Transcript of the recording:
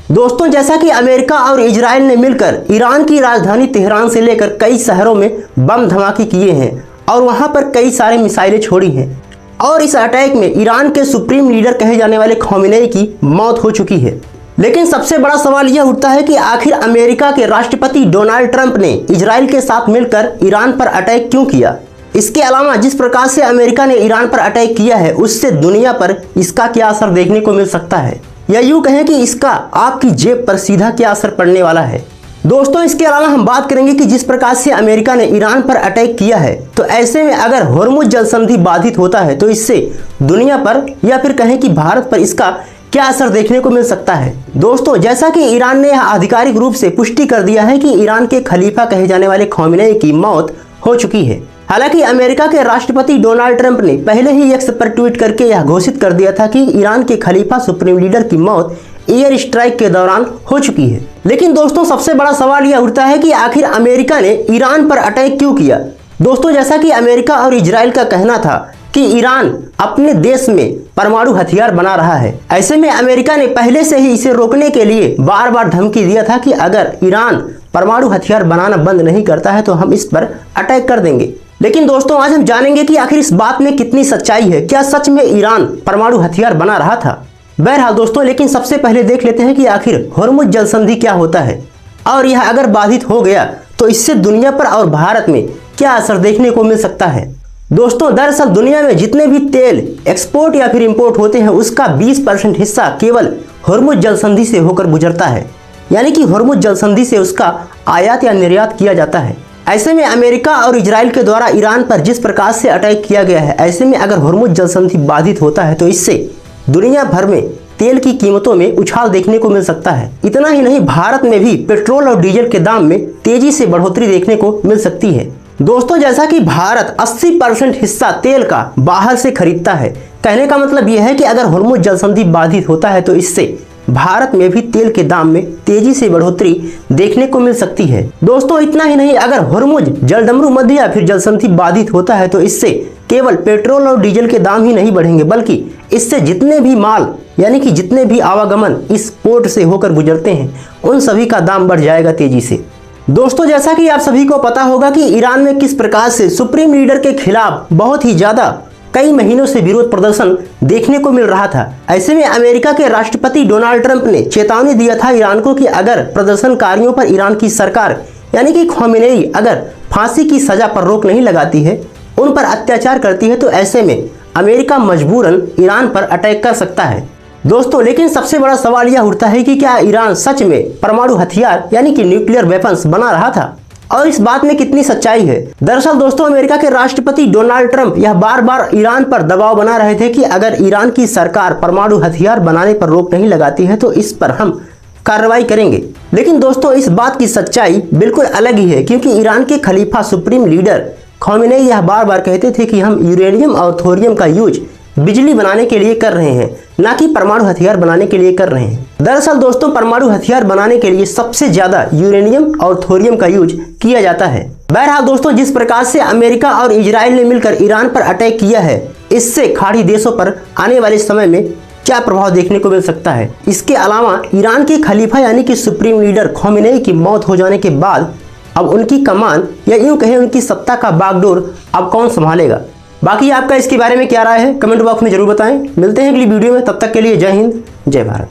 दोस्तों, जैसा कि अमेरिका और इजराइल ने मिलकर ईरान की राजधानी तेहरान से लेकर कई शहरों में बम धमाके किए हैं और वहां पर कई सारे मिसाइलें छोड़ी हैं और इस अटैक में ईरान के सुप्रीम लीडर कहे जाने वाले खामेनेई की मौत हो चुकी है। लेकिन सबसे बड़ा सवाल यह उठता है कि आखिर अमेरिका के राष्ट्रपति डोनाल्ड ट्रंप ने इजराइल के साथ मिलकर ईरान पर अटैक क्यों किया। इसके अलावा जिस प्रकार से अमेरिका ने ईरान पर अटैक किया है उससे दुनिया पर इसका क्या असर देखने को मिल सकता है, या यूं कहें कि इसका आपकी जेब पर सीधा क्या असर पड़ने वाला है। दोस्तों, इसके अलावा हम बात करेंगे कि जिस प्रकार से अमेरिका ने ईरान पर अटैक किया है, तो ऐसे में अगर होर्मुज जल संधि बाधित होता है तो इससे दुनिया पर या फिर कहें कि भारत पर इसका क्या असर देखने को मिल सकता है। दोस्तों, जैसा कि ईरान ने आधिकारिक रूप से पुष्टि कर दिया है कि ईरान के खलीफा कहे जाने वाले खामेनेई की मौत हो चुकी है। हालांकि अमेरिका के राष्ट्रपति डोनाल्ड ट्रंप ने पहले ही एक्स पर ट्वीट करके यह घोषित कर दिया था कि ईरान के खलीफा सुप्रीम लीडर की मौत एयर स्ट्राइक के दौरान हो चुकी है। लेकिन दोस्तों, सबसे बड़ा सवाल यह उठता है कि आखिर अमेरिका ने ईरान पर अटैक क्यों किया। दोस्तों, जैसा कि अमेरिका और इजराइल का कहना था कि ईरान अपने देश में परमाणु हथियार बना रहा है, ऐसे में अमेरिका ने पहले से ही इसे रोकने के लिए बार बार धमकी दिया था कि अगर ईरान परमाणु हथियार बनाना बंद नहीं करता है तो हम इस पर अटैक कर देंगे। लेकिन दोस्तों, आज हम जानेंगे कि आखिर इस बात में कितनी सच्चाई है। क्या सच में ईरान परमाणु हथियार बना रहा था? बहरहाल दोस्तों, लेकिन सबसे पहले देख लेते हैं कि आखिर होर्मुज जल संधि क्या होता है और यह अगर बाधित हो गया तो इससे दुनिया पर और भारत में क्या असर देखने को मिल सकता है। दोस्तों, दरअसल दुनिया में जितने भी तेल एक्सपोर्ट या फिर इंपोर्ट होते हैं उसका 20% हिस्सा केवल होर्मुज जल संधि से होकर गुजरता है, यानी कि होर्मुज जल संधि से उसका आयात या निर्यात किया जाता है। ऐसे में अमेरिका और इजराइल के द्वारा ईरान पर जिस प्रकार से अटैक किया गया है, ऐसे में अगर होर्मुज जल संधि बाधित होता है तो इससे दुनिया भर में तेल की कीमतों में उछाल देखने को मिल सकता है। इतना ही नहीं, भारत में भी पेट्रोल और डीजल के दाम में तेजी से बढ़ोतरी देखने को मिल सकती है। दोस्तों, जैसा कि भारत 80% हिस्सा तेल का बाहर से खरीदता है, कहने का मतलब यह है कि अगर होर्मुज जल संधि बाधित होता है तो इससे भारत में भी तेल के दाम में तेजी से बढ़ोतरी देखने को मिल सकती है। दोस्तों, इतना ही नहीं, अगर होर्मुज जलडमरू मध्य या फिर जल संधि बाधित होता है तो इससे केवल पेट्रोल और डीजल के दाम ही नहीं बढ़ेंगे, बल्कि इससे जितने भी माल यानी कि जितने भी आवागमन इस पोर्ट से होकर गुजरते हैं उन सभी का दाम बढ़ जाएगा तेजी से। दोस्तों, जैसा कि आप सभी को पता होगा कि ईरान में किस प्रकार से सुप्रीम लीडर के खिलाफ बहुत ही ज्यादा कई महीनों से विरोध प्रदर्शन देखने को मिल रहा था। ऐसे में अमेरिका के राष्ट्रपति डोनाल्ड ट्रंप ने चेतावनी दिया था ईरान को कि अगर प्रदर्शनकारियों पर ईरान की सरकार यानी कि खामेनेई अगर फांसी की सजा पर रोक नहीं लगाती है, उन पर अत्याचार करती है, तो ऐसे में अमेरिका मजबूरन ईरान पर अटैक कर सकता है। दोस्तों, लेकिन सबसे बड़ा सवाल यह उठता है कि क्या ईरान सच में परमाणु हथियार यानी कि न्यूक्लियर वेपन्स बना रहा था और इस बात में कितनी सच्चाई है। दरअसल दोस्तों, अमेरिका के राष्ट्रपति डोनाल्ड ट्रंप यह बार बार ईरान पर दबाव बना रहे थे कि अगर ईरान की सरकार परमाणु हथियार बनाने पर रोक नहीं लगाती है तो इस पर हम कार्रवाई करेंगे। लेकिन दोस्तों, इस बात की सच्चाई बिल्कुल अलग ही है, क्योंकि ईरान के खलीफा सुप्रीम लीडर खामेनेई यह बार बार कहते थे कि हम यूरेनियम और थोरियम का यूज बिजली बनाने के लिए कर रहे हैं, ना कि परमाणु हथियार बनाने के लिए कर रहे हैं। दरअसल दोस्तों, परमाणु हथियार बनाने के लिए सबसे ज्यादा यूरेनियम और थोरियम का यूज किया जाता है। बहरहाल दोस्तों, जिस प्रकार से अमेरिका और इजराइल ने मिलकर ईरान पर अटैक किया है, इससे खाड़ी देशों पर आने वाले समय में क्या प्रभाव देखने को मिल सकता है। इसके अलावा ईरान के खलीफा यानी कि सुप्रीम लीडर खामेनेई की मौत हो जाने के बाद अब उनकी कमान या यूं कहें उनकी सत्ता का बागडोर अब कौन संभालेगा। बाकी आपका इसके बारे में क्या राय है, कमेंट बॉक्स में जरूर बताएं। मिलते हैं अगली वीडियो में, तब तक के लिए जय हिंद, जय भारत।